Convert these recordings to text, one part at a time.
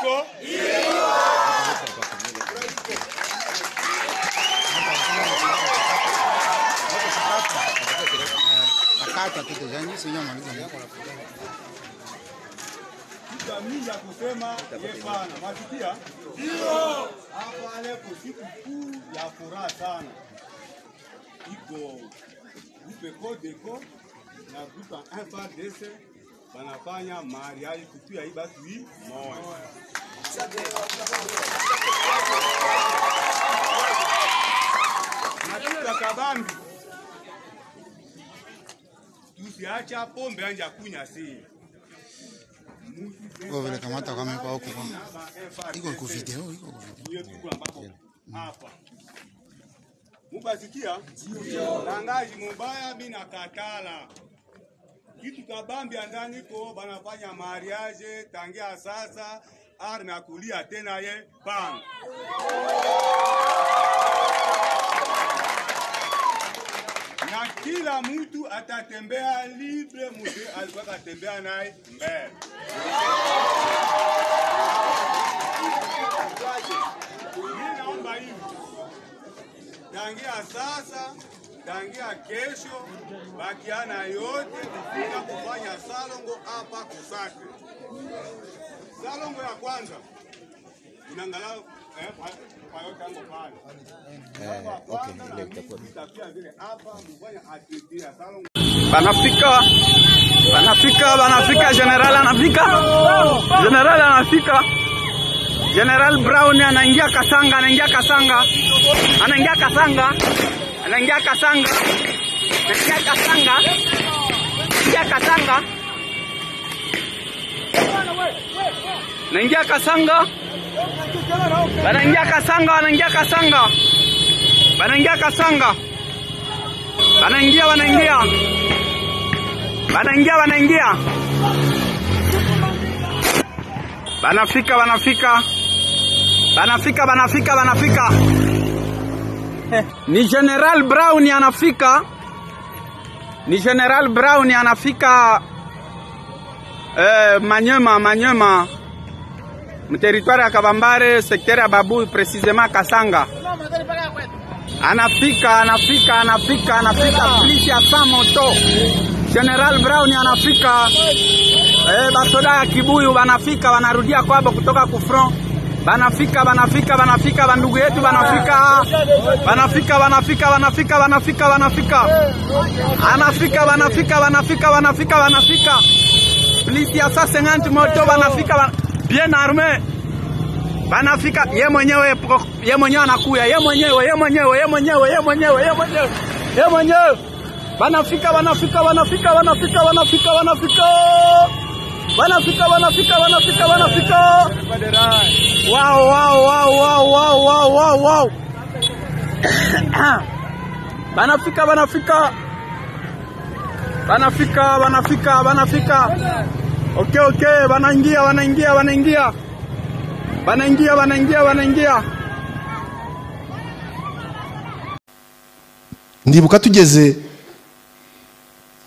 iko? Mimi ya kusema yefana. Wasikia? Ndio. Hapa leo siku kuu ya furaha sana. Iko grupe Deco na grupe FARDC banafanya mariage kutu ya iba tui moja. Na kabambi tusiacha pombe anja kunya si. Vile kamata kama kwa huko iko video hapa mubasikia tangaji mubaya mimi nakatala kitu kabambi andani ko banafanya mariage tangia sasa arme akulia tena ye bang na kila mtu atatembea libre mzee alikuwa katembea naye mbele. Naomba hivi. Tangia sasa, tangia kesho, bakiana yote kufika kufanya salongo hapa Kusake. Salongo ya kwanza inangalau Banafika general anafika General Brown anaingia Kasanga banafika. Ni General Brown anafika Manyema territoire ya Kabambare secteur ya Babu précisément Kasanga. Anafika plus ya 100 moto. General Brown anafika basoda ya Kibuyu banafika wanarudia kwabo kutoka kufront. Banafika bandugu yetu banafika plus ya 150 moto banafika bien armé banafika ye mwenyewe anakuya ye mwenyewe banafika wow banafika okay wanaingia ndibuka tugeze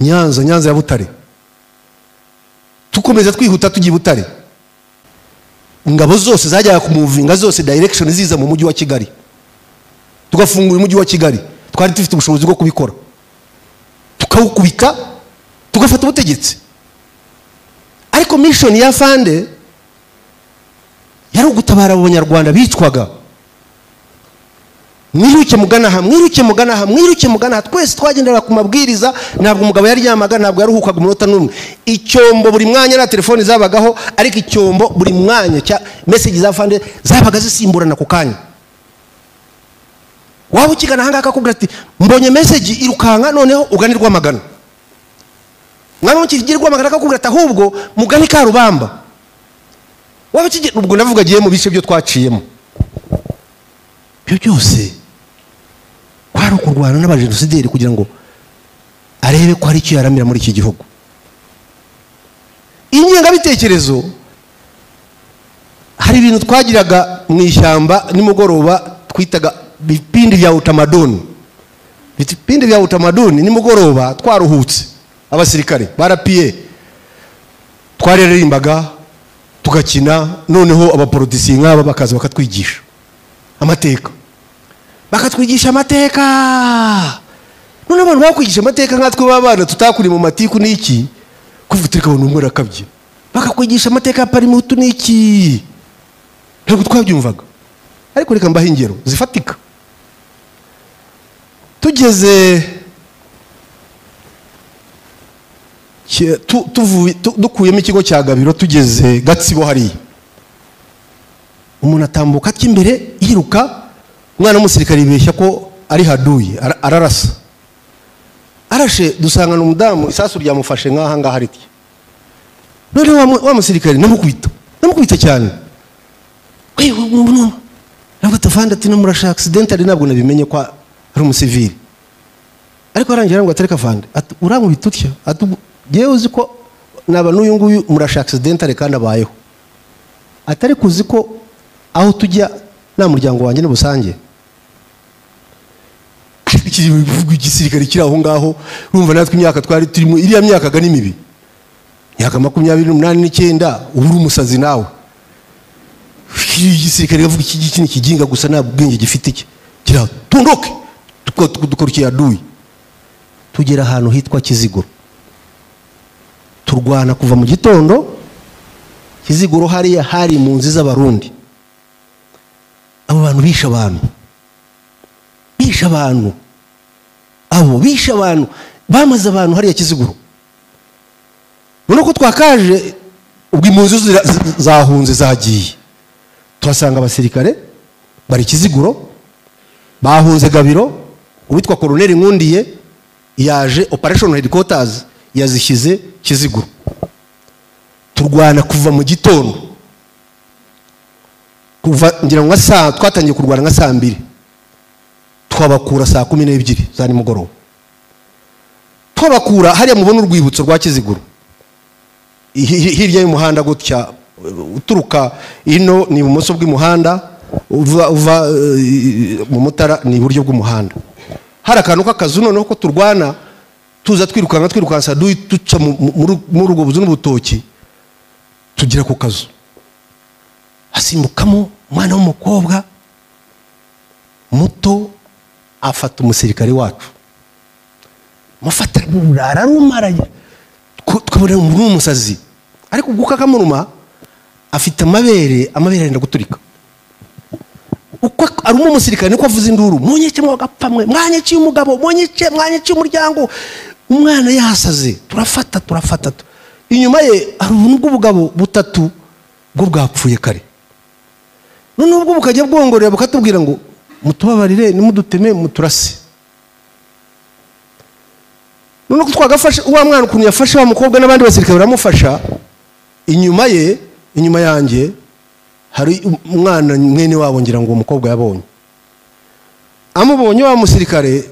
Nyanza ya Butare tukomeza twihuta tugiye Butare ingabo zose zajyaga kumuvinga zose direction ziza mu mujyi wa Kigali tugafungura umujyi wa Kigali twari dufite ubushobozi bwo kubikora tukawukubika tugafata ubutegetsi ariko mission ya Fande yari ugutabara abanyarwanda bicwaga mwiruke mugana twese twagendera ku mabwiriza ntabwo umugabo yari yamaga ntabwo yaruhukaga umunota numwe icyombo buri mwanya na telefone zabagaho ariko icyombo buri mwanya cya message za Fande zabaga zisimburana ku kanya waba ukigana hanga akakubwira ati mbonye message irukanka noneho uganirwa magana mwana ukigirwa magana akakubwira ati ahubwo mugani ka Rubamba waba ukigirwa ubwo ndavuga giye mu bice byo twaciyemo byo byose kwari kurwana n'abajenosideri kugira ngo arebe ko hari icyo yaramira muri iki gihugu. Ingengabitekerezo hari ibintu twagiraga mu ishyamba nimugoroba twitaga bipindi vya utamaduni. Bipindi vya utamaduni nimugoroba twaruhutse abasirikare barapiye twareririmbaga tugakina noneho abapolitisiye nk'aba bakaza bakatwigisha amateka none abantu bakwigisha amateka nkatwe b'abana tutakuri mu matiku n'iki kuvutirika abantu umwe rakabye bakakwigisha amateka ya parimutu n'iki ntabwo twabyumvaga ariko reka mbaho ingero zifatika tugeze dukuyemo ikigo cya Gabiro tugeze Gatsibo hariya umuntu atambuka cy'imbere yiruka umwana w'umusirikare yibeshya ko ari haduye ararasa arashe dusangana umudamu isasu ryamufashe nk'aha ngaha riti none wa musirikare namukubita cyane ntabwo tafanda ati namurasha accidentally ntabwo nabimenye ko ari umusivili ariko arangira ngo atareka fanda urankubita utya yewe uzi ko naba n'uyu nguyu murasha accidentally kandi abayeho atari kuzi ko aho tujya nta muryango wanjye n'ubusange igisirikare kiri aho ngaho urumva natwe imyaka twari turimo iriya myaka ga n'imibi myaka 28 9 uri umusazi nawe igisirikare gavuga iki kintu kiginga gusa nta bwenge gifite iki kira tundoke dukorukiye aduyi tugera ahantu hitwa Kiziguro turwana kuva mu gitondo Kiziguro hariya hari mu nzi z'abarundi abo bantu bisha abantu bamaze abantu hariya Kiziguro none ko twakaje ubwo impunzi zahunze zagiye tuhasanga abasirikare bari Kiziguro bahunze Gabiro uwitwa Colonel Nkundiye yaje operation headquarters yazishyize Kiziguro turwana kuva mu gitondo kuva ngira ngo twatangiye kurwana nka saa 2 twabakura saa 12 za nimugoroba twabakura hariya mubona urwibutso rwa Kiziguro hirya y'umuhanda gutya uturuka ino ni ibumoso bw'umuhanda uva mu Mutara ni iburyo bw'umuhanda hari akantu k'akazu noneho ko turwana tuza twirukansa duca muri urwo buzu n'ubutoki tugira ku kazu hasimbukamo umwana w'umukobwa muto afata umusirikare wacu mufata ararumaranye twabona umusazi ariko guka kamuruma afite amabere arenda guturika uko ari umusirikare niko avuza induru munyeke mwagapamwe mwanyeciye umugabo mwanyeciye umuryango umwana yasaze turafata inyuma ye hari ubuntu bw'ubugabo butatu bwo bwapfuye kare none ubwo bukajya bwongorera bukatubwira ngo mutubabarire nimuduteme muturase none ko twagafashe wa mwana ukuntu yafashe wa mukobwa n'abandi basirikare baramufasha inyuma yanjye hari umwana mwene wabo ngira ngo umukobwa yabonye amubonye wa musirikare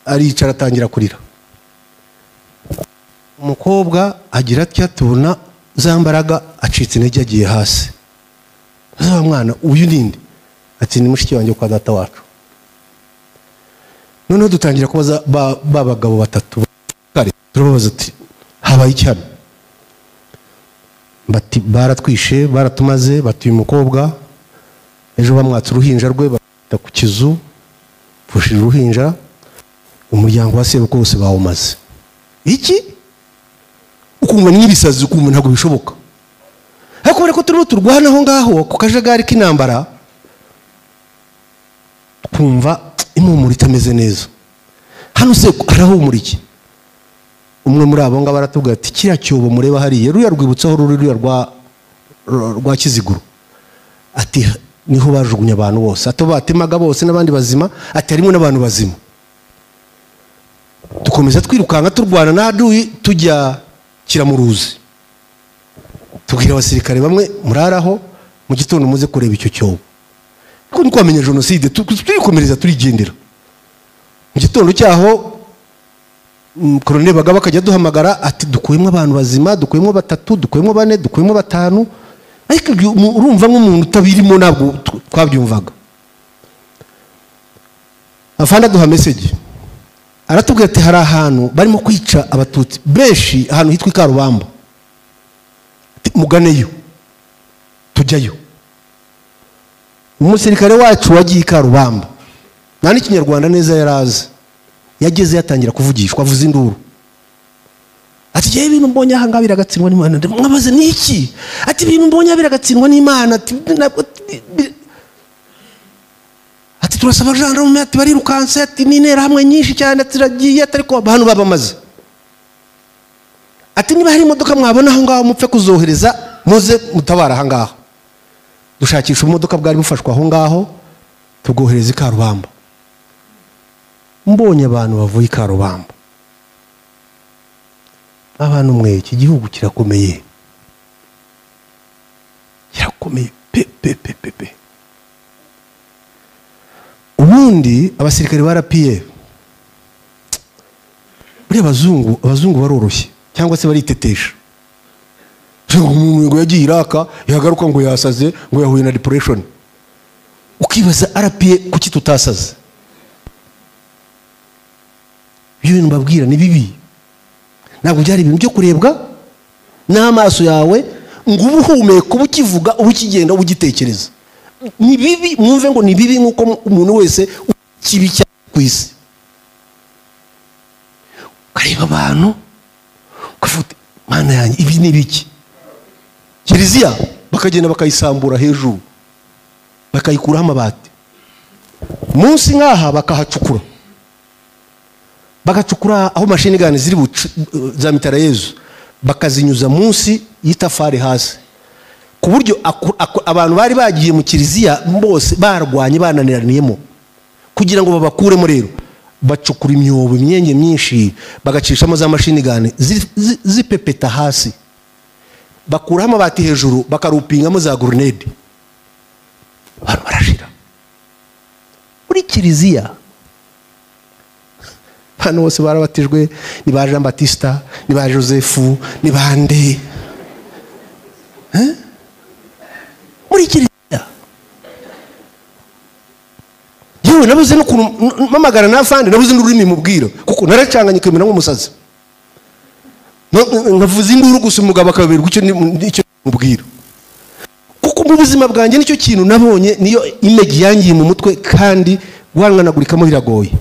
aricara atangira kurira umukobwa agira atya tubona zambaraga acitse intege agiye hasi wa mwana uyu ninde ati ni mushiki wanjye kwa data wacu noneho dutangira kubaza babagabo batatu kare turabaza ati habaye icyano bati baratwishe baratumaze batuye umukobwa ejo bamwatsa uruhinja rwe bata ku kizu pushira uruhinja umuryango wa sebukwe wose bawumaze iki ukumva n'ibisazi ukumva ntabwo bishoboka ariko bareko turwana aho ngaho ku kajagari k'intambara kumva impumuro itameze neza hano se arahumura iki umwe muri abo ngabo aratubwira ati kiriya cyobo mureba hariya ruya rwibutsaho ruriya rwa Kiziguro ati niho bajugunya abantu bose ato batemaga bose n'abandi bazima ati harimo n'abantu bazima dukomeza twirukanka turwana n'aduyi tujya Kiramuruzi tubwira abasirikare bamwe muraraho mu gitondo muze kureba icyo cyobo ko niko kwamenya jenoside turikomereza turigendera mu gitondo cyaho Colonel Bagaba akajya duhamagara ati dukuyemo abantu bazima dukuyemo 3 dukuyemo 4 dukuyemo 5 ariko urumva nk'umuntu utabirimo ntabwo twabyumvaga afanda duha message aratubwira ati hari ahantu barimo kwica abatutsi benshi ahantu hitwa Karubamba muganeyo tujyayo. Umusirikare wacu wagiye Karubamba nta n'ikinyarwanda neza yarazi, yageze yatangira kuvugishwa avuza induru ati je ibintu mbonye aha ngabira gatsindwa n'Imana. Mwabaze niki? Ati ibintu mbonye biragatsindwa n'Imana. Ati turasaba gendarme ati barirukanse ati n'intera hamwe nyinshi cyane tiragiye atari ko abantu babamaze. Ati niba hari imodoka mwabona aho ngaho mupfe kuzohereza muze mutabara aha ngaho. Dushakisha imodoka bwari bufashwa aho ngaho tugohereza Karubamba. Mbonye abantu bavuye Karubamba, abantu mwe iki gihugu kirakomeye, kirakomeye pe. Ubundi abasirikare ba RPF buri abazungu baroroshye cyangwa se baritetesha. Ngo yagiye Iraka yagaruka ngo yasaze ngo yahuye na depression. Ukibaza RPF kuki tutasaze? Ibintu mbabwira ni bibi. Ntabwo byari ibintu byo kurebwa n'amaso yawe ngo ubuhumeka ubukivuga ubukigenda ubugitekereza. Ni bibi, mwumve ngo ni bibi nkuko umuntu wese kibi cya kwisi. Kareba abantu kafuta mana yanjye ibi ni biki? Kiliziya bakagenda bakayisambura hejuru bakayikuraho amabati. Munsi nkaha bakahacukura. Bagacukura aho mashini gani ziri za mitarayezo bakazinyuza munsi y'itafari hasi. Ku buryo abantu bari bagiye mu Kiliziya bose barwanye bananiraniyemo kugira ngo babakuremo. Rero bacukura imyobo imyenge myinshi bagacishamo za mashini gani zipepeta hasi, bakuraho amabati hejuru bakarupingamo za grenade. Abantu barashira muri Kiliziya. Hano bose barabatijwe, ni ba Jean Baptiste, ni ba Joseph, ni bande muri Kiliziya. Yewe nabuze no mamagara nafande, nabuze n'ururimi mubwira kuko naracanganye kemera nk'umusazi. Navuze induru gusa umugabo akaberwa icyo mubwira. Kuko mu buzima bwanjye nicyo kintu nabonye, niyo image yangiye mu mutwe kandi guhanganagurikamo biragoye.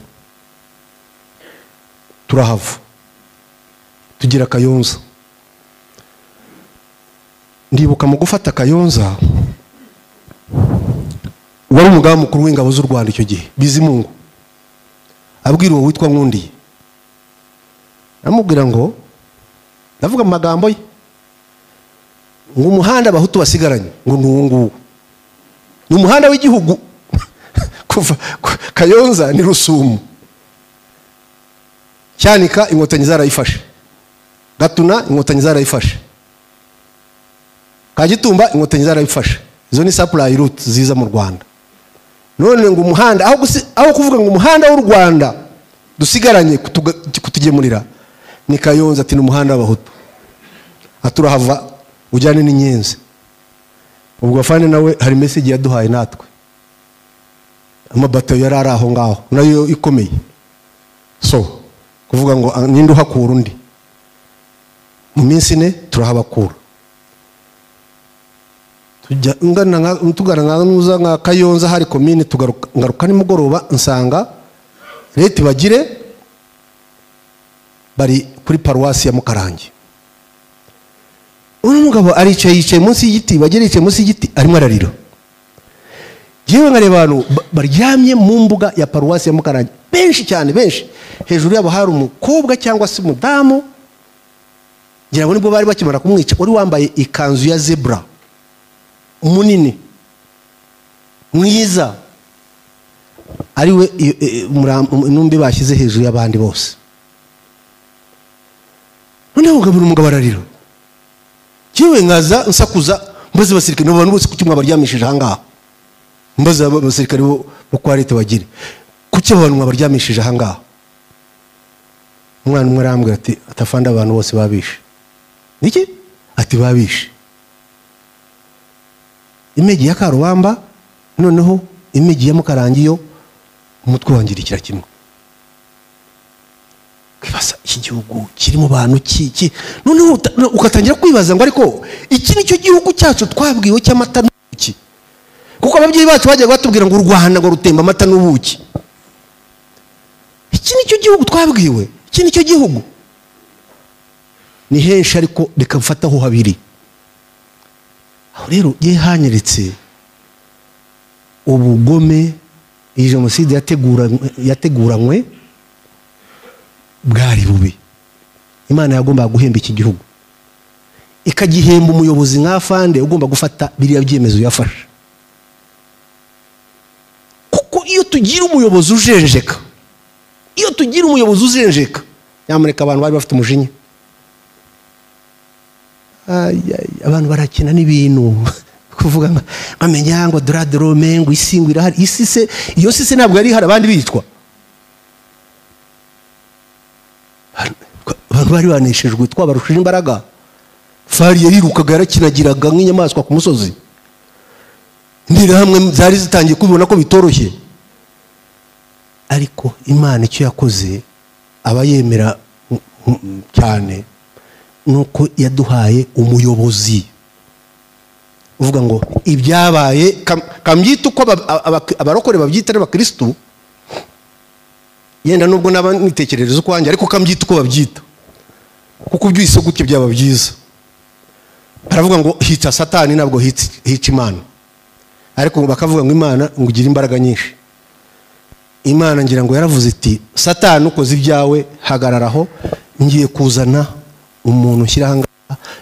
Turahava tugira Kayonza. Ndibuka mu gufata Kayonza wari umugaba mukuru w'ingabo z'u Rwanda icyo gihe Bizimungu abwira uwo witwa Nkundiye, amubwira ngo ndavuga mu magambo ye ngo umuhanda abahutu basigaranye ngo n'uwo nguwo ni umuhanda w'igihugu kuva Kayonza ni Rusumo, Cyanika inkotanyi zarayifashe, Gatuna inkotanyi zarayifashe, Kagitumba inkotanyi zarayifashe. Izo ni supply route ziza mu Rwanda. None ngo umuhanda aho kuvuga ngo umuhanda w'u Rwanda dusigaranye kutugemurira ni Kayonza. Ati n'umuhanda w'abahutu aturahava ujyane n'Inyenzi. Ubwo afane nawe hari message yaduhaye natwe, amabato yari aho ngaho nayo ikomeye. So kuvuga ngo ninde uhakura undi, mu minsi ine turahabakura. Tugana nka Kayonza hari komine, tugaruka nimugoroba nsanga leta bagire bari kuri paruwasi ya Mukarangi. Uno mugabo yicaye munsi y'igiti, bagire yicaye munsi y'igiti arimo ararira. Yewe nkareba abantu baryamye mu mbuga ya paruwasi ya Mukarangi benshi cyane, benshi. Hejuru yabo hari umukobwa cyangwa se umudamu, ngira ngo nibwo bari bakimara kumwica, uri wambaye ikanzu ya zebra munini mwiza, ariwe numbi bashyize hejuru y'abandi bose. None ugabira umugabo ararira. Yewe nkaza nsakuza mbaze basirikare n'abantu bose kuki mwabaryamishije ahangaha. Mbaze abasirikare bo kwa leta bagire kuki abantu mwabaryamishije ahangaha. Umwana umwe arambwira ati atafanda abantu bose babishe. Niki? Ati babishe. Imegi ya Karubamba noneho imegi ya Mukarangi yo umutwe wangirikira kimwe. Kwibaza iki gihugu kiri mu bantu ki noneho ukatangira kwibaza ngo ariko iki nicyo gihugu cyacu twabwiwe cy'amata ubuki, kuko ababyeyi bacu bajya batubwira ngo u Rwanda ngo rutemba amata n'ubuki. Iki nicyo gihugu twabwiwe, iki nicyo gihugu. Ni henshi ariko reka mfataho habiri. Aho rero ye hanyeretse ubugome iyi jenoside yateguranywe bwari bubi. Imana yagomba guhemba iki gihugu, ikagihemba umuyobozi nka Fande ugomba gufata biriya byemezo yafashe. Kuko iyo tugira umuyobozi ujenjeka, nyamuneka abantu bari bafite umujinya. Abantu barakina n'ibintu kuvuga nkamenya ngo Dorome ngo isi ngo irahari. Isi se, iyo se ntabwo yari hari abandi bitwa. Abantu bari baneshejwe, twabarushije imbaraga. Fari yarirukaga yarakinagiraga nk'inyamaswa ku musozi. Interahamwe zari zitangiye kubibona ko bitoroshye, ariko Imana icyo yakoze abayemera cyane nuko yaduhaye umuyobozi uvuga ngo ibyabaye kambyita uko abarokore babyita n'abakristo, yenda nubwo naba nitekerereza uko wanjye, ariko kambyita uko babyita, kuko byise gutya byaba byiza. Baravuga ngo hica Satani ntabwo hica Imana, ariko bakavuga ngo Imana ngo ugira imbaraga nyinshi. Imana ngira ngo yaravuze iti Satani ukoze ibyawe hagararaho, ngiye kuzana umuntu ushyira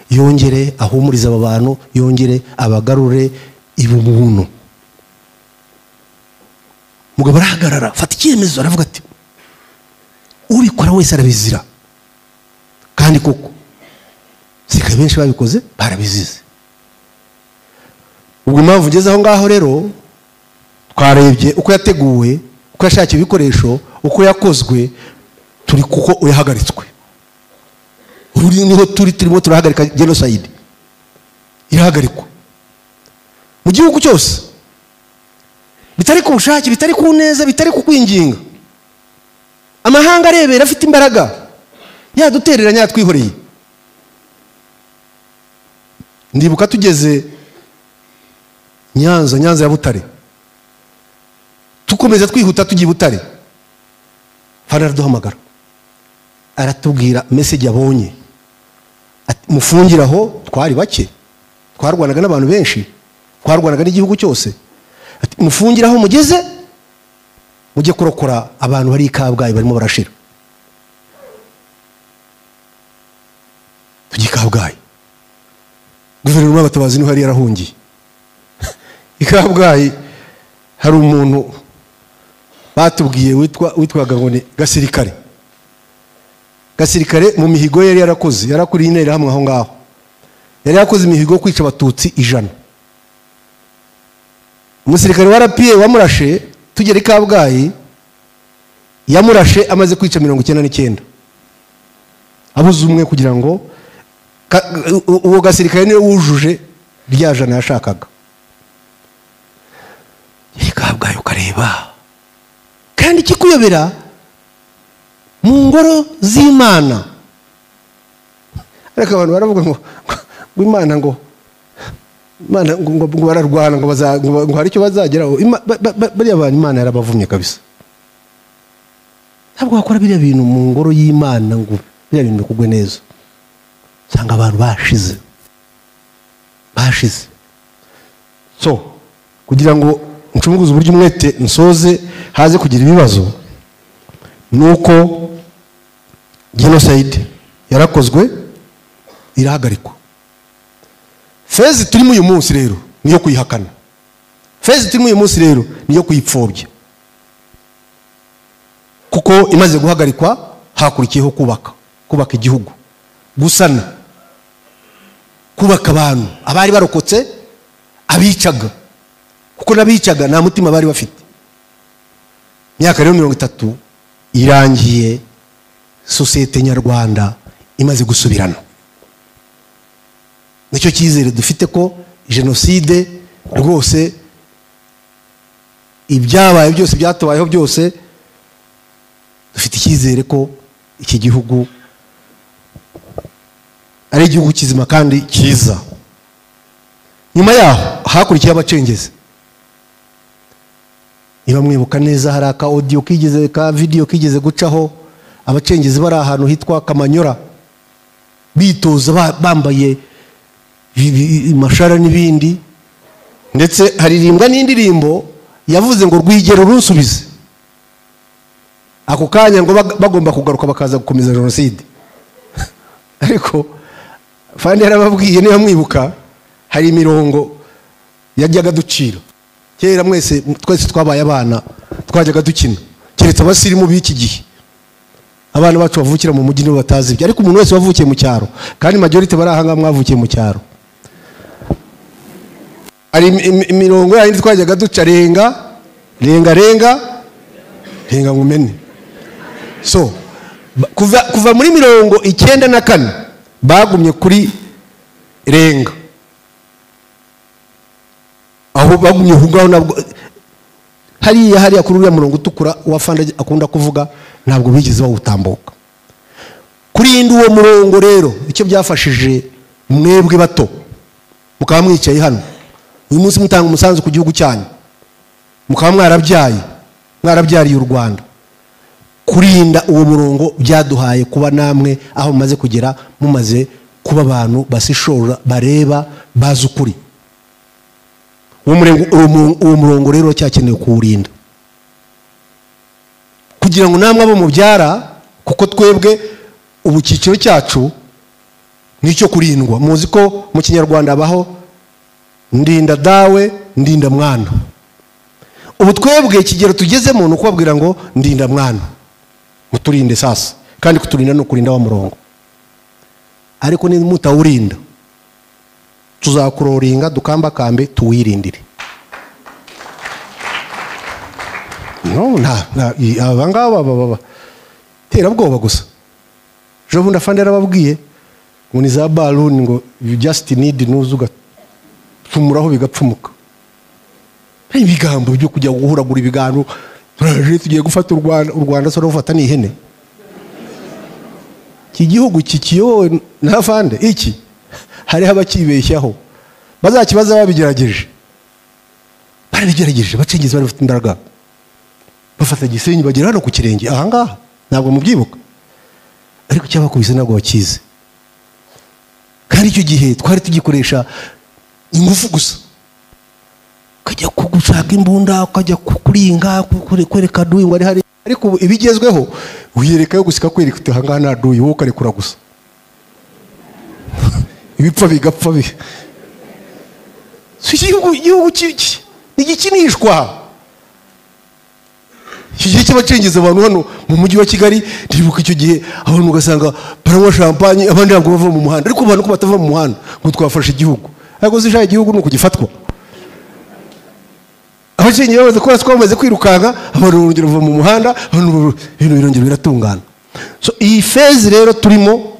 yongere ahumuriza aba bantu, yongere abagarure ibubuntu. Mugabo arahagarara fata icyemezo, aravuga ati ubikora wese arabizira. Kandi koko sika benshi babikoze barabizize. Ubwo mpamvu ugeze aho ngaho rero twarebye uko yateguwe, uko yashakiye ibikoresho, uko yakozwe, turi kuko uyahagaritswe. Uri niho turimo turahagarika genocide. Irahagarikwa mu gihugu cyose, bitari ku bushake, bitari ku neza, bitari ku kwinginga. Amahanga arebera afite imbaraga yadutereranya twihoreye. Ndibuka tugeze Nyanza ya Butare, tukomeza twihuta tugiye Butare, Fana araduhamagara aratubwira message yabonye ati mufungiraho. Twari bake, twarwanaga n'abantu benshi, twarwanaga n'igihugu cyose. Ati mufungiraho mugeze mujye kurokora abantu bari Kabgayi barimo barashira. Tugiye Kabgayi, guverinoma y'abatabazi niho yari yarahungiye. Kabgayi hari umuntu batubwiye witwaga ngo ni Gasirikare mu mihigo yari yarakoze, yarakuriye intera hamwe aho ngaho, yari yakoze imihigo yo kwica abatutsi 100. Umusirikare warapiye wamurashe tugera Kabgayi, yamurashe amaze kwica 99 abuze umwe, kugira ngo uwo Gasirikare niwe wujuje rya jana yashakaga. Kabgayi ukareba, kandi kikuyobera mu ngoro z'Imana. Ariko abantu baravuga ngo Imana ngo bararwana ngo hari icyo bazageraho. Bariya abantu Imana yarabavumye kabisa. Ntabwo bakora biriya bintu mu ngoro y'Imana ngo biriya bintu bikugwe neza. Sanga abantu bashize. So kugira ngo ncunguze uburyo umwete nsoze haze kugira ibibazo, nuko genocide yarakozwe irahagarikwa. Fezi turimo uyu munsi rero niyo kuyihakana. Fezi turimo uyu munsi rero niyo kuyipfobya, kuko imaze guhagarikwa hakurikiyeho kubaka igihugu, gusana, kubaka abantu abari barokotse, abicaga, kuko nabicaga nta mutima bari bafite. Myaka rero 30 irangiye, sosiyete nyarwanda imaze gusubirana. Nicyo cyizere dufite ko genocide rwose ibyabaye byose, byatubayeho byose, dufite icyizere ko iki gihugu ari igihugu kizima kandi cyiza. nyuma yaho hakurikiye abacengezi. Niba mwibuka neza hari aka audio kigeze ka video kigeze gucaho abacengezi bari ahantu hitwa Kamanyora bitoza bambaye mashara n'ibindi, ndetse haririmbwa n'indirimbo yavuze ngo rwigero runsubize. Ako kanya ngo bagomba kugaruka bakaza gukomeza jenoside. Ariko fandi yarababwiye niba mwibuka hari imirongo yajyaga ducira kera, mwese twese twabaye abana twajyaga dukina, keretse abasirimu b'iki gihe abana bacu bavukira mu mujyi nibo batazi ibyo, ariko umuntu wese wavukiye mu cyaro, kandi majority bari ahanga mwavukiye mu cyaro, ari imirongo yindi twajyaga duca renga ngumene. So kuva muri 94 bagumye kuri renga, aho bagumye hungaho. Nabwo hariya kuri uriya murongo utukura wafanda akunda kuvuga, ntabwo bigeze bawutambuka. Kurinda uwo murongo rero icyo byafashije mwebwe bato mukaba mwicaye hano uyu munsi mutanga umusanzu ku gihugu cyanyu, mukaba mwarabyariye u Rwanda. Kurinda uwo murongo byaduhaye kuba namwe aho mumaze kugera, mumaze kuba abantu basishora bareba bazi ukuri. Uwo murongo rero cyakenewe kuwurinda kugira ngo namwe abo mubyara, kuko twebwe ubu cyiciro cyacu nicyo kurindwa. Muzi ko mu Kinyarwanda abaho ndinda dawe ndinda mwana. Ubu twebwe kigero tugezemo no kubabwira ngo ndinda mwana, muturinde sasa, kandi kuturinda no kurinda wa murongo. Ariko ni mutawurinda tuzakuroringa dukamba kambe tuwirindire. No abangaba tera bwoba gusa. Jo bunda fanda yarababwiye ngo ni za balloon, ngo you just need nuzuga tumuraho bigapfumuka. Ibigambo byo kujya guhuragura ibiganiro, turaje tugiye gufata u Rwanda so rufata ni ihene. Iki gihugu kikiyowe na fande iki hari abakibeshyaho, bazakibaza babigerageje, barabigerageje bacengeze bari bafite imbaraga, bafata Gisenyi bagera hano ku kirenge ahangaha, ntabwo mubyibuka. Ariko cyabakubise ntabwo bakize, kandi icyo gihe twari tugikoresha ingufu gusa, kajya kugushaka imbunda, kajya kuringa, kwereka duyi ngo ari hari. Ariko ibigezweho uyereka yo gusika kwereka uti ahangaha na duyi, wowe ukarekura gusa ibipfa bigapfa bi. Igihugu ntigikinishwa. Icyo gihe cy'abacengeza abantu hano mu mujyi wa Kigali, ndibuka icyo gihe abantu mugasanga baranywa champagne, abandi ntabwo bava mu muhanda. Ariko abantu ko batava mu muhanda ngo twafashe igihugu, ariko zishaye igihugu no kugifatwa. Abacengeza baze ko twamaze kwirukanka, abantu urugero bava mu muhanda, abantu birongera biratungana. So iyi phase rero turimo,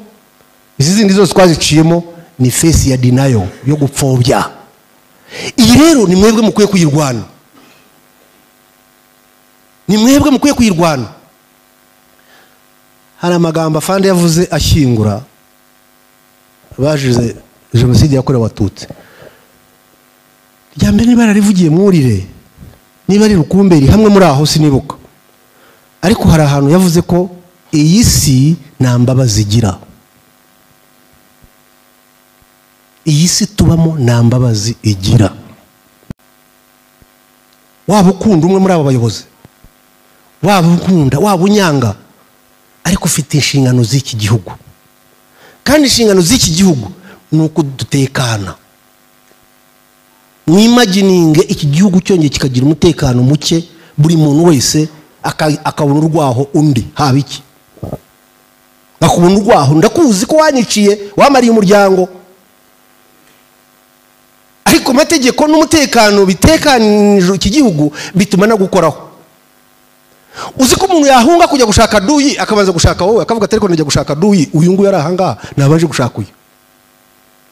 izi zindi zose twaziciyemo ni phase ya denial, yo gupfobya. Iyi rero ni mwebwe mukwiye kuyirwana, ni mwebwe mukwiye kuyirwana. Hari amagambo afande yavuze ashyingura bajize jenoside yakorewe Abatutsi. Ryambere niba rarivugiye mwurire, niba ari Rukumberi hamwe muri aho sinibuka, ariko hari ahantu yavuze ko iyi si nta mbabazi igira. Iyi si tubamo nta mbabazi igira. Waba ukunda umwe muri aba bayobozi, waba ukunda, waba unyanga, ariko ufite inshingano z'iki gihugu, kandi inshingano z'iki gihugu ni uko dutekana. Mwimagininge iki gihugu cyongeye kikagira umutekano muke, buri muntu wese akabona urwaho undi haba iki, akubona urwaho, ndakuzi ko wanyiciye wamariye umuryango. Ariko amategeko n'umutekano bitekanije iki gihugu bituma nagukoraho. Uzi ko umuntu yahunga kujya gushaka duyi akabanza gushaka wowe, akavuga ati ariko najya gushaka duyi, uyu nguyu arahangaha nabaje gushaka uyu.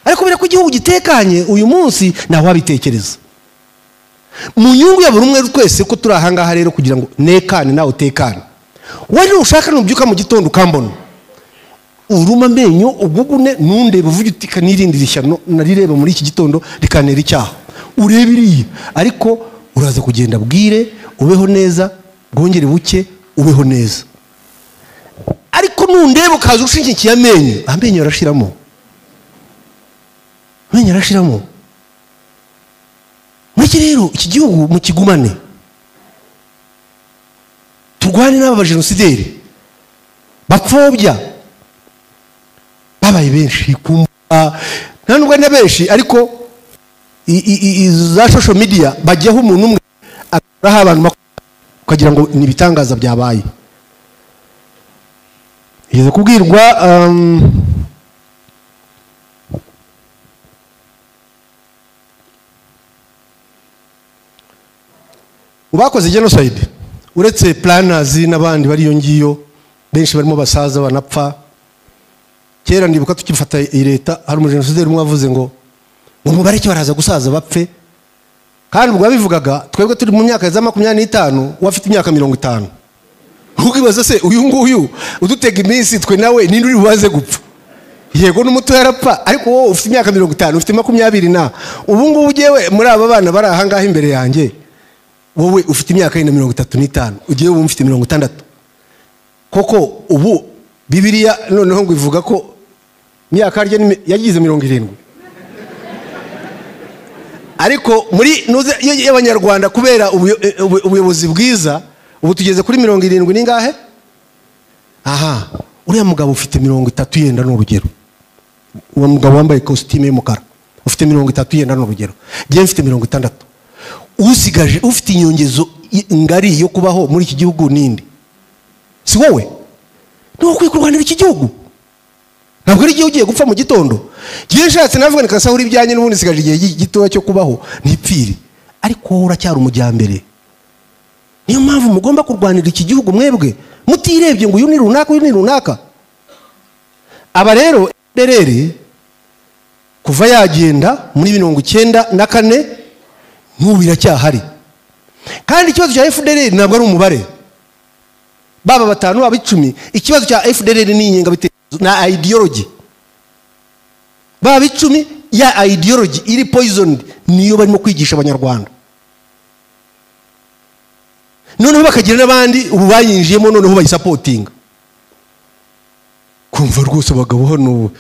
Ariko bira ko igihugu gitekanye uyu munsi nawe wabitekereza. Mu nyungu ya buri umwe twese ko turi ahangaha rero kugira ngo nekane nawe utekane. Wari ushaka nubyuka mu gitondo ukambona, uruma amenyo ugugune nundeba uvuge uti kanirindira ishyano narireba muri iki gitondo rikanera icyaha urebe iriya ariko uraza kugenda bwire ubeho neza bwongere buke ubeho neza ariko nundeba ukaza ushingikiye amenyo arashiramo mwiki rero iki gihugu mu kigumane turwane n'aba bajenosideri bapfobya babaye benshi kumva nta nubwo ari benshi ariko za social media bajyaho umuntu umwe akuraho abantu ukagira ngo ni ibitangaza byabaye yeze kubwirwa ubakoze genocide uretse planners n'abandi bari yo ngiyo benshi barimo basaza banapfa kera ndibuka tukifata leta hari umujenosideri umwe wavuze ngo umubare cyo baraza gusaza bapfe kandi ubwo babivugaga twebwe turi mu myaka ya 25 wafite imyaka 50 ukibaza se uyu nguyu udutega iminsi twe nawe nindi uri bubaze gupfa yego n'umuto yarapfa ariko wowe ufite imyaka 50 ufite 20 na ubu ngubu ugiyewe muri aba bana bari aha ngaha imbere yanjye wowe ufite imyaka 35 ugiye ubu mfite 60 koko ubu Bibiliya noneho ngo ivuga ko myaka yagize 70 ariko muri y'abanyarwanda kubera ubuyobozi bwiza ubu tugeze kuri 70 ningahe aha uriya mugabo ufite 30 yenda n'urugero uwo mugabo wambaye costume y'umukara ufite 30 yenda n'urugero je mfite 60 usigaje ufite inyongezo ngari yo kubaho muri iki gihugu nindi si wowe no kwikurwanira iki gihugu ntabwo ari igihe ugiye gupfa mu gitondo gihe nshatse navuga nikasahura ibyanye n'ubundi sigaje igihe gitoya cyo kubaho nipfire ariko uracyari umujyambere niyo mpamvu mugomba kurwanira iki gihugu mwebwe mutirebye ngo uyu ni runaka aba rero derere kuva yagenda muri 94 n'ubu iracyahari kandi ikibazo cya FDLR ntabwo ari umubare baba batanu abicumi ikibazo cya FDLR ni inyenga bitekerezo na ideology baba bicumi ya ideology iri poisoned niyo barimo kwigisha abanyarwanda noneho bakagira n'abandi ubu bayinjiyemo noneho bayisupportinga kumva rwose abagabo hano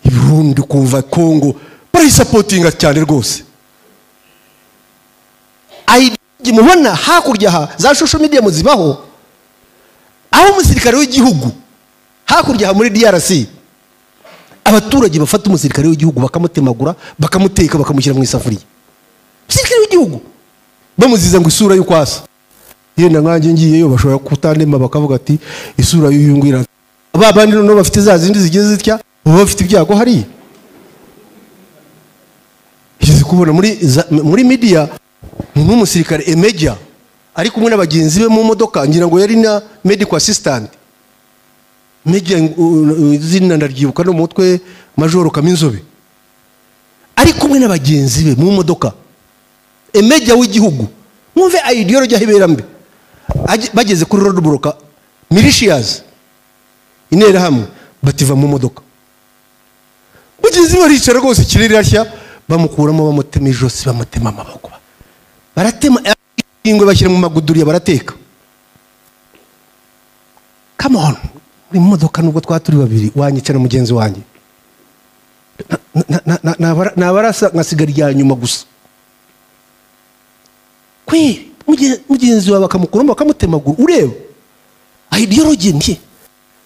Burundi kumva Kongo bayisupportinga cyane rwose ideology mubona hakurya ha za social media muzibaho aho umusirikare w'igihugu hakurya muri DRC abaturage bafata umusirikare w'igihugu bakamutemagura bakamuteka bakamushyira mu isafuriya umusirikare w'igihugu bamuziza ngo isura y'ukwasa yenda nkanjye ngiyeyo bashobora kutandema bakavuga ati isura y'uyungwira abandi no bafite za zindi zigeze zitya baba bafite ibyago hari yize kubona muri media n'umusirikare emeja ari kumwe n'abagenzi be mu modoka ngira ngo yari na medical assistant meja zina ndaryibuka no mutwe majoro Kaminzobe ari kumwe n'abagenzi be mu modoka emeja w'igihugu mwumve ideology ahiberambe bageze kuri road block militias inera hamwe bativa mu modoka bagenzi baricara rwose kirere rashya bamukuramo bamutema ijosi bamutema amaboko baratema ingwe bashyira mu maguduriya barateka come on uri mu modoka nubwo twaturi babiri wanyica na mugenzi wanjye nabarasa ngasigara rya nyuma gusa kwi mugenzi wawe bakamukuramo bakamutemagura ureba ideology ni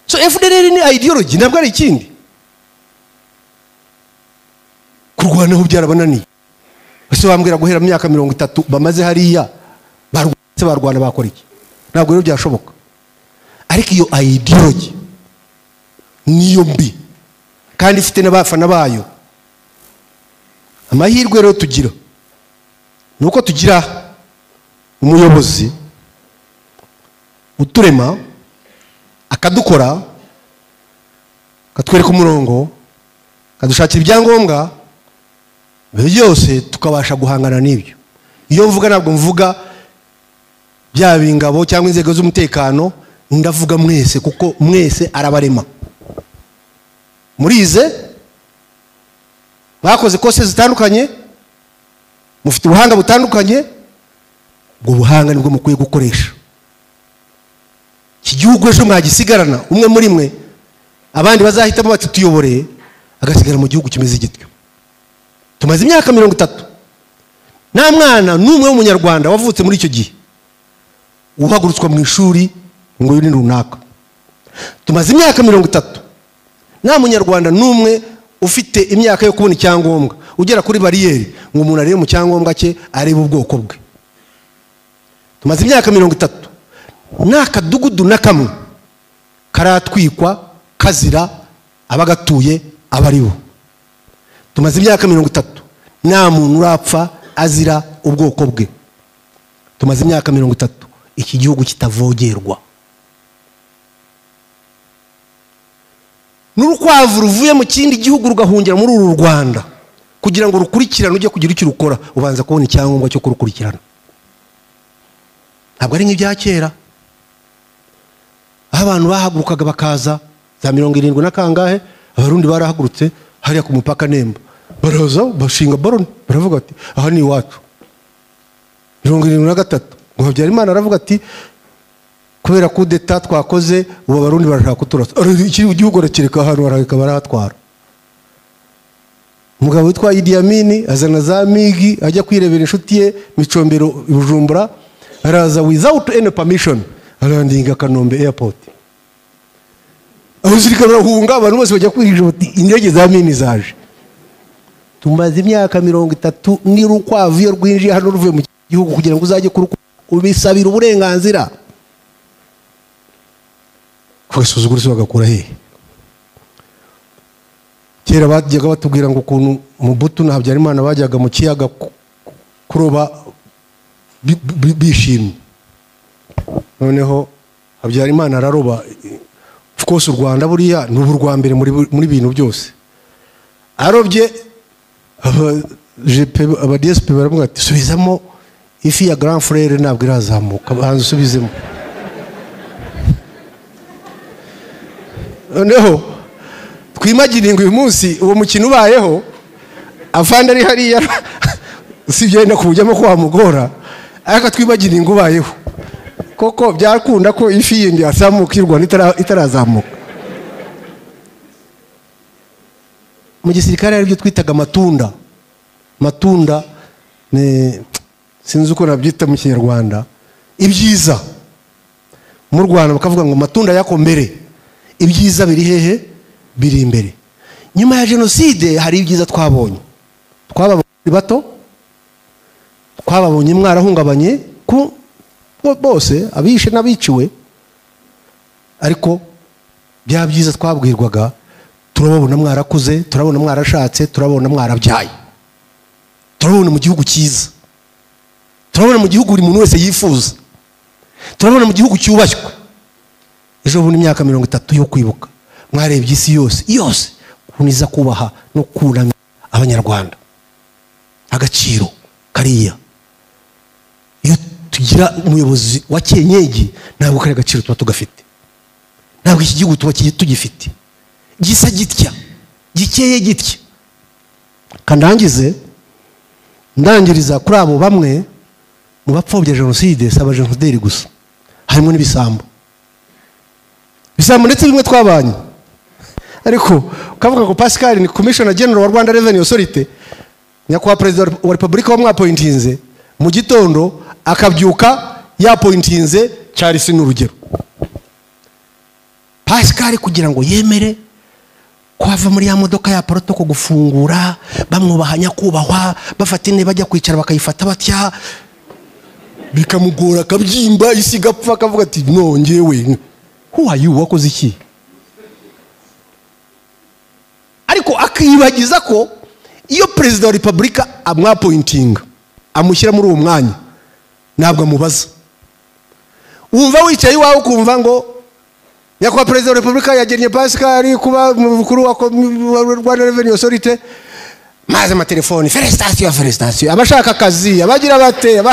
so FDLR ni ideology ntabwo ari ikindi kurwanaho byarabananiye ese wambwira guhera mu myaka 30 bamaze hariya barwana bakora iki ntabwo rero byashoboka ariko iyo ideology niyo mbi kandi ifite n'abafana bayo amahirwe rero tugira nuko tugira umuyobozi uturema akadukora katwereka umurongo kadushakira ibyangombwa byose tukabasha guhangana n'ibyo iyo mvuga ntabwo mvuga byaba ingabo cyangwa inzego z'umutekano ndavuga mwese kuko mwese arabarema murize, bakoze kose zitandukanye, mufite ubuhanga butandukanye, ubwo buhanga nibwo mukwiye gukoresha. Iki gihugu ejo mwagisigarana umwe muri mwe, abandi bazahitamo bati tuyoboreye, agasigara mu gihugu kimeze gityo. Tumaze imyaka 30 nta mwana n'umwe w'umunyarwanda wavutse muri icyo gihe uhagurutswa mu ishuri ngo yuri runaka. Tumaze imyaka 30 nta munyarwanda n'umwe ufite imyaka yo kubona icyangombwa ugera kuri bariyeri ngo umuntu arebe mu cyangombwa cye arebe ubwoko bwe. Tumaze imyaka 30 nta kadugudu na kamwe karatwikwa kazira abagatuye abaribo. Tumaze imyaka 30 nta muntu urapfa azira ubwoko bwe. Tumaze imyaka 30 iki gihugu kitavogerwa. N'urukwavu ruvuye mu kindi gihugu rugahungira muri uru Rwanda kugira ngo rukurikirane ujye kugira icyo rukora, ubanza kubona icyangombwa cyo kurukurikirana. Ntabwo ari nk'ibya kera aho abantu bahagurukaga bakaza za 70 na kangahe, abarundi barahagurutse hariya ku mupaka Nemba, baraza bashinga baroni, baravuga ati aha ni iwacu. 73 ngo Habyarimana aravuga ati kubera ko deta twakoze ubu abarundi barashaka kuturasa, igihugu rakireka ahantu baraheka barahatwara. Umugabo witwa Idi Amin azana za migi ajya kwirebera inshuti ye Micombero Bujumbura, araza without any permission arandinga Kanombe airport. Abasirikare barahunga, abantu bose bajya kwirisha bati indege za Amin zaje. Tumaze imyaka 30 n'urukwavu iyo rwinjiye hano ruvuye mu gihugu kugira ngo uzajye kubisabira uburenganzira. Kwesuzugura se bagakura he? Kera bajyaga batubwira ngo ukuntu Mobutu na Habyarimana bajyaga mu kiyaga kuroba bishimye. Noneho Habyarimana araroba, of course u Rwanda buriya n'ubu rwa mbere muri bintu byose. Arobye aba DSP baravuga ati subizamo ifi ya grand frère ntabwo irazamuka, banza usubizemo. Noneho twimagininga uyu munsi uwo mukino ubayeho, afande ari hariya usibye yenda kujyamo ko wamugora, ariko twimagininga ubayeho koko byakunda ko ifi yindi yazamuka y'u Rwanda itarazamuka. Mu gisirikare ari byo twitaga matunda ne sinzi uko nabyita mu Kinyarwanda, ibyiza mu Rwanda bakavuga ngo matunda yako mbere, ibyiza biri hehe? Biri imbere. Nyuma ya jenoside hari ibyiza twabonye, twababonye bato, twababonye mwarahungabanye ku bose abishe n'abiciwe, ariko bya byiza twabwirwaga turabona mwarakuze, turabona mwarashatse, turabona mwarabyaye, turabona mu gihugu cyiza, turabona mu gihugu buri muntu wese yifuza, turabona mu gihugu cyubashywe. Ejo bundi imyaka 30 yo kwibuka mwarebye isi yose kuniza kubaha no kuramya abanyarwanda agaciro kariya. Iyo tugira umuyobozi wa Kenyegi ntabwo kare agaciro tuba tugafite, ntabwo iki gihugu tuba tugifite, gisa gitya gikeye gitya. Kandangize ndangiriza kuri abo bamwe mu bapfobya jenoside, saba genocideri gusa, harimo n'ibisambo ndetse bimwe twabanye. Ariko ukavuga ko Pascal ni Commissioner General wa Rwanda Revenue Authority, nyakubahwa President wa Republika wa mwapointinze mu gitondo akabyuka yapointinze Charles n'urugero. Pascal kugira ngo yemere kwava muri ya modoka ya protoko gufungura, bamwubahanya kubahwa, bafata intebe bajya kwicara bakayifata batya, bikamugora akabyimba isi gapfa, akavuga ati no ngewe who are you, wakoze iki? Ariko akibagiza ko iyo President wa Republika amwapointinga amushyira muri uwo mwanya ntabwo amubaza. Wumva wicaye iwawe kumva ngo nyakubahwa President wa Republika yagennye Pascal kuba mukuru wa Rwanda Revenue Authority, maze amatelefoni felicitation, abashaka akazi, abagira bate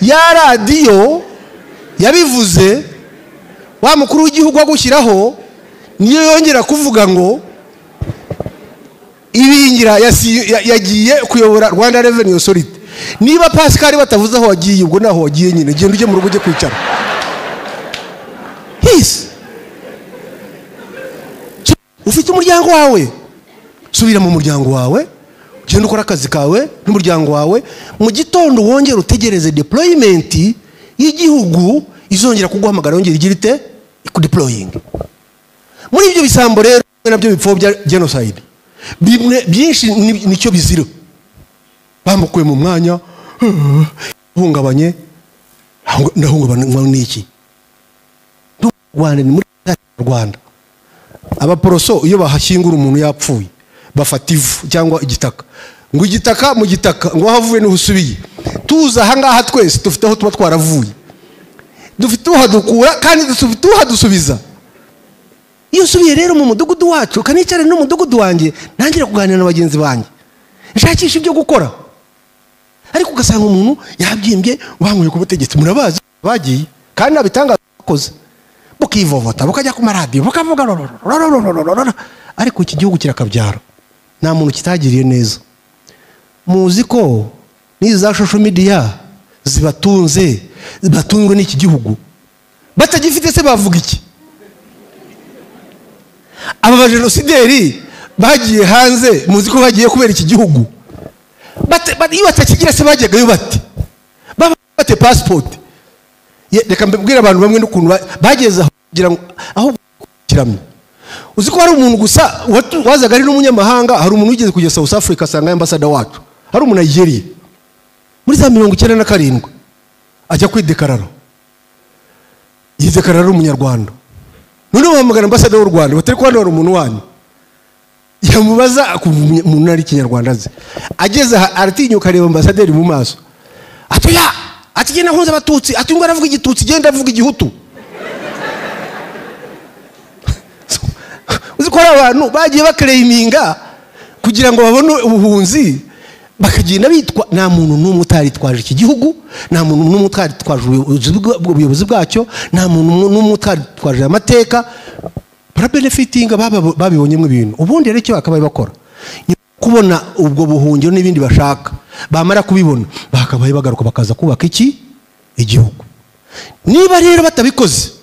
ya radiyo yabivuze wa mukuru w'igihugu agushyiraho niyo yongera kuvuga ngo Ibingira yagiye kuyobora Rwanda Revenue Authority. Niba Pascal batavuze aho wagiye ubwo naho wagiye nyine genda uje mu rugo uje kwicara. Ufite umuryango wawe, subira mu muryango wawe, genda ukora akazi kawe n'umuryango wawe, mu gitondo wongera utegereze deployment y'igihugu izongera kuguhamagara yongera igirite ikudeploying. Muri ibyo bisambo rero nabyo bipfobya genocide. Bimwe byinshi nicyo bizira. Bamukuye mu mwanya hungabanye ndahungabana n'iki? Rwanda ni muri Rwanda. Abaporoso iyo bahashyingura umuntu yapfuye bafata ivu cyangwa igitaka. Ngo igitaka mu gitaka ngo havuye n'usubiye. Tuza hangaha twese dufite aho tuba twaravuye. Dufite uhadukura kandi dufite uhadusubiza. Iyo subiye rero mu mudugudu wacu kanicara no mudugudu wanjye ntangira kuganira na bagenzi banjye. Nshakisha ibyo gukora. Ariko ugasanga umuntu yabyimbye wanguye ku butegetsi murabazi bagiye kandi nabitangaza bakoze. Bukivovota bukajya ku maradiyo bukavuga ariko iki gihugu kirakabyara. Nta muntu kitagiriye neza. Muzi ko niza social media zibatunzwe n'iki gihugu. Batagifite se bavuga iki? Aba bajenosideri bagiye hanze muzi ko bagiye kubera iki gihugu. Iyo batakigira se bajyagayo bate passport. Reka mbibwira abantu bamwe n'ukuntu bageze kugira ngo aho kiramye. Uzi ko hari umuntu gusa wazaga ari n'umunyamahanga, hari umuntu wigeze kujya South Africa asanga ambassador wacu. Hari umuntu Nigeria. Muri za 97 ajya kwidekarara. Yidekarara umunyarwanda. None bahamagara ambassador w'u Rwanda batari kwandura umuntu wanyu. Yamubaza umuntu ari kinyarwanda azi. Ageze aratinyuka areba ambassador mu maso. Atoya atigenda nkunze abatutsi atunga aravuga igitutsi genda avuga igihutu. Uzi ko abantu bagiye bakreiminga kugira ngo babone ubuhunzi bakagenda bitwa nta muntu n'umwe utaritwaje iki gihugu, nta muntu n'umwe utaritwaje ubuyobozi bwacyo, nta muntu n'umwe utaritwaje amateka para benefitinga babibonyemo ibintu. Ubundi rero icyo bakabaye bakora kubona ubwo buhungiro n'ibindi bashaka bamara kubibona bakabaye bagaruka bakaza kubaka iki igihugu. Niba rero batabikoze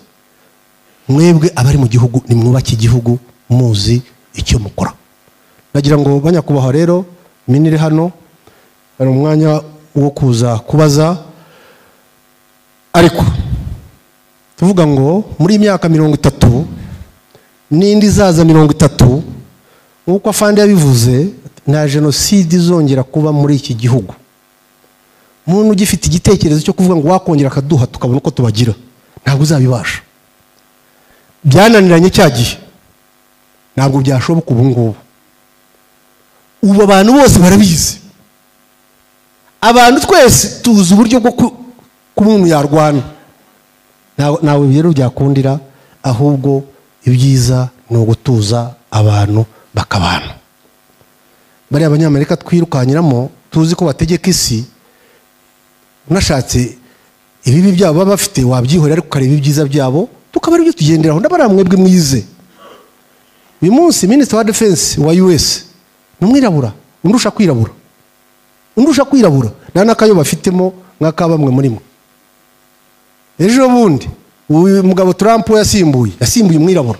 mwebwe abari mu gihugu ni mwubake igihugu muzi icyo mukora. Nagira ngo banyakubaha rero minire hano ari umwanya wo kuza kubaza, ariko tuvuga ngo muri imyaka 30 n'indi zaza 30 uko afande yabivuze nta genocide izongera kuba muri iki gihugu. Umuntu ugifite igitekerezo cyo kuvuga ngo wakongera akaduha tukabona uko tubagira ntabwo uzabibasha. Byananiranye cyagiye ntabwo byashoboka ubu ngubu. Ubu abantu bose barabizi. Abantu twese tuzi uburyo bwo kumuntu yarwana. Nawe rero byakundira, ahubwo ibyiza ni ugutuza abantu bakabana. Bari abanyamerika twirukanyiramo tuzi ko bategeka isi. Unashatse ibibi byabo baba bafite wabyihorera ariko kareba ibyiza byabo tukaba ari byo tugenderaho. Ndabaramwebwe mwize. Uyu munsi Minister wa Defense wa US numwirabura undusha kwirabura. Nta nakayo bafitemo nk'akabamwe muri mwe. Ejo bundi uyu mugabo Trump yasimbuye umwirabura.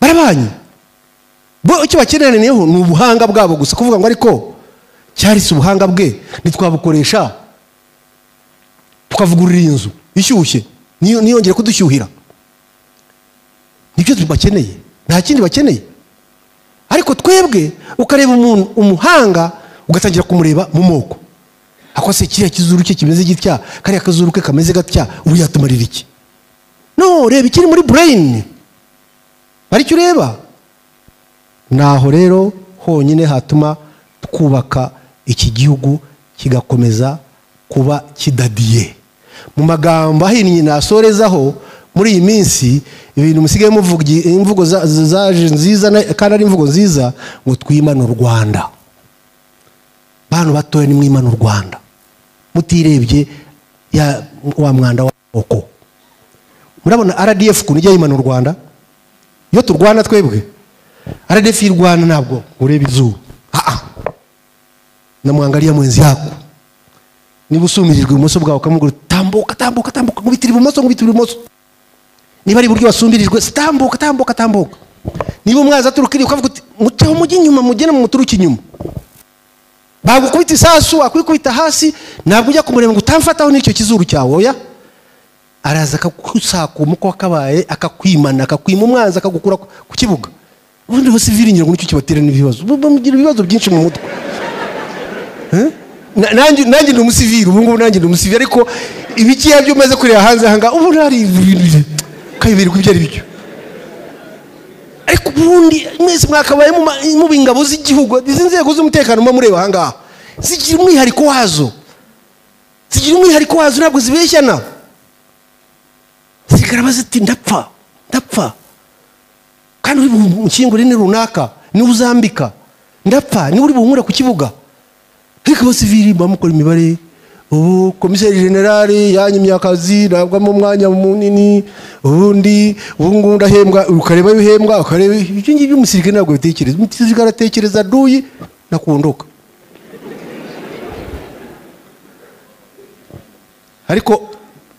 Barabanye. Bo icyo bakeneneyeho ni ubuhanga bwabo gusa kuvuga ngo ariko cyari se ubuhanga bwe nitwabukoresha tukavugurira inzu ishyushye niyongera kudushyuhira. Nibyo tubakeneye, nta kindi bakeneye. Ariko twebwe ukareba umuntu umuhanga ugatangira kumureba mu moko. Akose kiriya kizuru cye kimeze gitya, kariya kazuru ke kameze gatya, ubu yatumarira iki? No, reba ikiri muri brain. Aricyo ureba. Naho rero honyine hatuma twubaka iki gihugu kigakomeza kuba kidadiye. Mu magambo ahinnye nasorezaho muri iyi minsi ibintu musigaye muvuga imvugo zaje nziza kandi ari imvugo nziza ngo twimana u Rwanda. Bantu batoye ni mwimana u Rwanda. Mutirebye ya wa mwanda w'oko. murabona RDF kunijya yimana u Rwanda iyo turwana twebwe RDF y'u Rwanda ntabwo ureba izuba namwangalia mwenzi yako niba usumirijwe ibumoso bwawe ukamubwira tambuka tambuka tambuka ngubitira ibumoso niba ari buryo wasumbirijwe tambuka tambuka tambuka niba umwaza aturukiri ukavuga uti muteho mujye inyuma mugene mu muturuki inyuma bagukubita isasu akwikubita hasi ntabwo ujya kumureba ngo utamfataho n'icyo kizuru cyawe oya araza akakusaka umuko wakabaye akakwimana akakwima umwanzi akagukura ku kibuga ubundi basiviri nyine ngo nicyo kibatera n'ibibazo bamugira ibibazo byinshi mu mutwe nanjye ndi umusiviri ubu ngubu nanjye ndi umusiviri ariko ibiki yabyo umaze kureba hanze hanga ubu ntari kayibiri kubyo ari byo ariko ubundi mwese mwakabaye mu bingabo z'igihugu izi nzego z'umutekano mureba hanga zigira umwihariko wazo ntabwo zibeshyana zigaraba ziti ndapfa kandi uri mukingure ni runaka ni uzambika ndapfa ni uri buhumura ku kibuga ariko abasivili bamukora imibare ubu komiseri generale yanyimye akazi ntabwo mu mwanya munini ubundi ubu ndahembwa ukareba yuhembwa ukareba ibyo ngibyo umusirikare ntabwo bitekereza umusirikare aratekereza duyi nakundoka ariko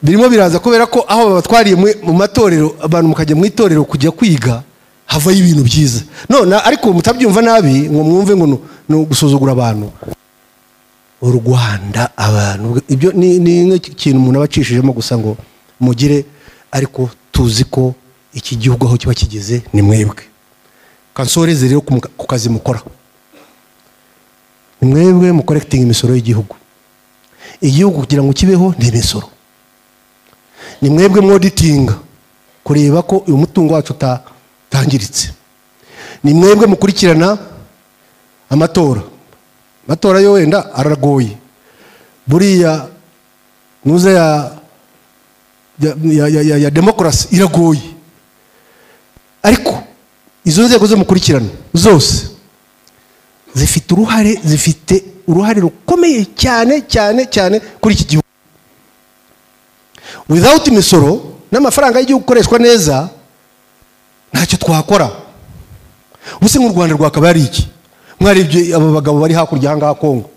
birimo biraza kubera ko aho babatwariye mu matorero abantu mukajya mu itorero kujya kwiga havayo ibintu byiza none ariko mutabyumva nabi ngo mwumve ngo no gusuzugura abantu u Rwanda abantu ibyo ni ikintu umuntu abacishijemo gusa ngo mugire ariko tuzi ko iki gihugu aho kiba kigeze ni mwebwe kansoreze rero ku kazi mukora ni mwebwe mu collecting imisoro y'igihugu kugira ngo kibeho ni imisoro ni mwebwe mwoditinga kureba ko uyu mutungo wacu utangiritse ni mwebwe mukurikirana amatora yo wenda aragoye buriya nuze ya demokrasi iragoye ariko izo nzego zo mukurikirana zose zifite uruhare rukomeye cyane kuri iki gihugu without imisoro n'amafaranga y'igihugu ukoreshwa neza ntacyo twakora ubuse mu Rwanda rwakaba ari iki mwaribye aba bagabo bari hakurya hanga Kongo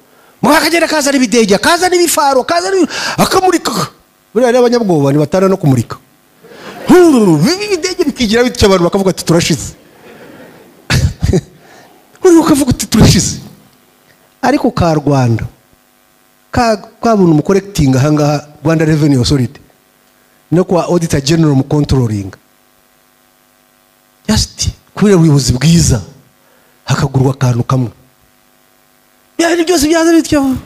mwakagera kaza n'ibidege kaza n'ibifaro kaza akamurika buriya ari abanyabwoba ni batana no kumurika ibidege bikigira bityo abantu bakavuga ati turashize ukavuga ati turashize ariko ka Rwanda kabona mu collecting hanga Rwanda Revenue Authority no kwa Auditor General mu controlling just kubera ubuyobozi bwiza hakagurwa akantu kamwe byari byose byaza bityo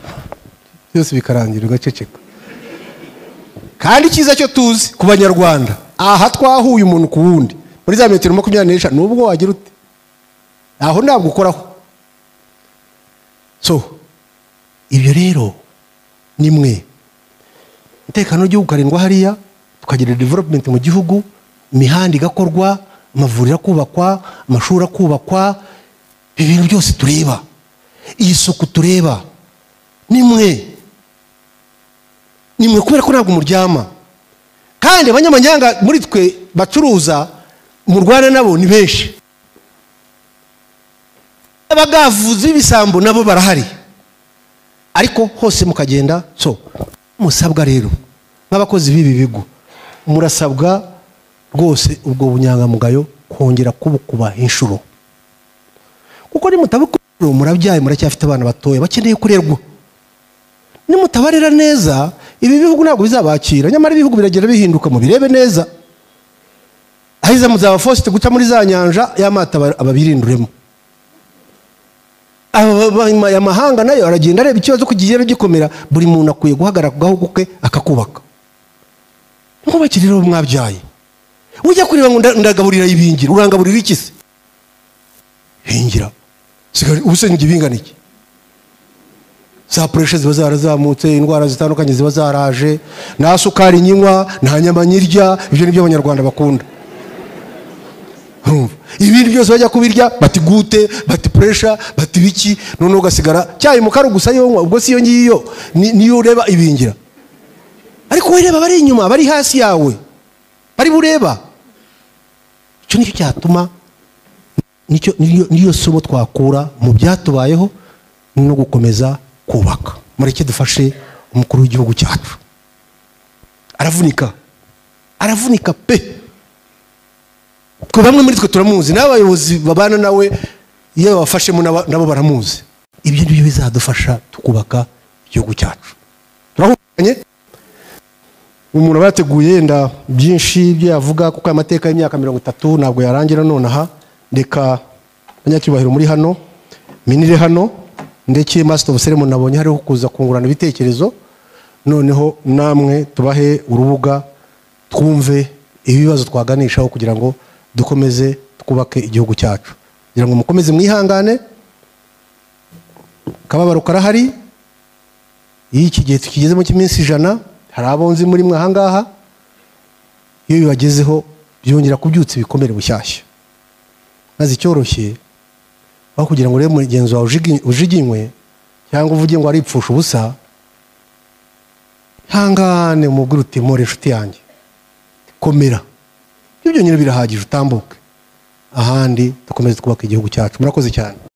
byose bikarangira ugaceceka kandi kiza cyo tuzi ku banyarwanda aha twahuye umuntu ku wundi muri za metero 25 nubwo wagira ute aho ntabwo ukoraho so ibyo rero nimwe umutekano w'igihugu karindwa hariya tukagira development mu gihugu imihanda igakorwa amavuriro kubakwa amashuri kubakwa ibintu byose tureba isuku tureba nimwe kubera ko ntabwo muryama kandi abanyamanyanga muri twe bacuruza mu Rwanda nabo ni benshi abagavuzi ibisambo nabo barahari ariko hose mukagenda so musabwa rero nk'abakozi b'ibi bigo murasabwa rwose ubwo bunyangamugayo kongera kubukuba inshuro kuko nimutabukuru murabyaye muracyafite abana batoya bakeneye kurerwa nimutabarera neza ibi bihugu ntabwo bizabakira nyamara ibihugu biragera bihinduka mu birebe neza ahiza muzaba forced guca muri za nyanja y'amata ababirinduremo amahanga nayo aragenda areba ikibazo kugiyera gikomera buri muntu akwiye guhagarara ku gahugu ke akakubaka ngo bakiriro mwabyaye ujya kureba ngo ndagaburira ibingira urangaburira iki se hingira sigari ubusenge bingana iki za pressure ziba zarazamutse indwara zitandukanye ziba zaraje na sukari nyinywa nta nyama nyirya ibyo nibyo abanyarwanda bakunda ibindi byose bajya kubirya bati gute bati pressure bati biki none ugasigara cyayi mu karu gusa yonywa ubwo si yo ngiyo niyo ureba ibingira ariko wireba bari inyuma bari hasi yawe bari bureba. Icyo nicyo cyatuma niyo somo twakura mu byatubayeho no gukomeza kubaka. Mureke dufashe umukuru w'igihugu cyacu. Aravunika pe. Twe bamwe muri twe turamuzi, n'abayobozi babana nawe iyo babafashemo nabo baramuzi. Ibyo nibyo bizadufasha tukubaka igihugu cyacu. Turahukanye umuntu bateguye yenda byinshi byo yavuga kuko amateka y'imyaka 30 ntabwo yarangira nonaha. Ndeka abanyacyubahiro muri hano, minire hano, ndeke master of ceremony nabonye hariho kuza kungurana ibitekerezo. Noneho namwe tubahe urubuga twumve ibibazo twaganishaho kugira ngo dukomeze twubake igihugu cyacu. Kugira ngo mukomeze mwihangane, kababaro karahari. Iki gihe tukigezemo cy'iminsi 100 hari abonzi muri mwe ahangaha, iyo bibagezeho byongera kubyutsa ibikomere bushyashya. Maze cyoroshye aho kugira ngo rero mugenzi wawe ujiginywe cyangwa uvuge ngo ari ipfusha ubusa, hangane umubwire uti more inshuti yanjye komera. Ibyo nyine birahagije, utambuke ahandi dukomeze twubaka igihugu cyacu. Murakoze cyane.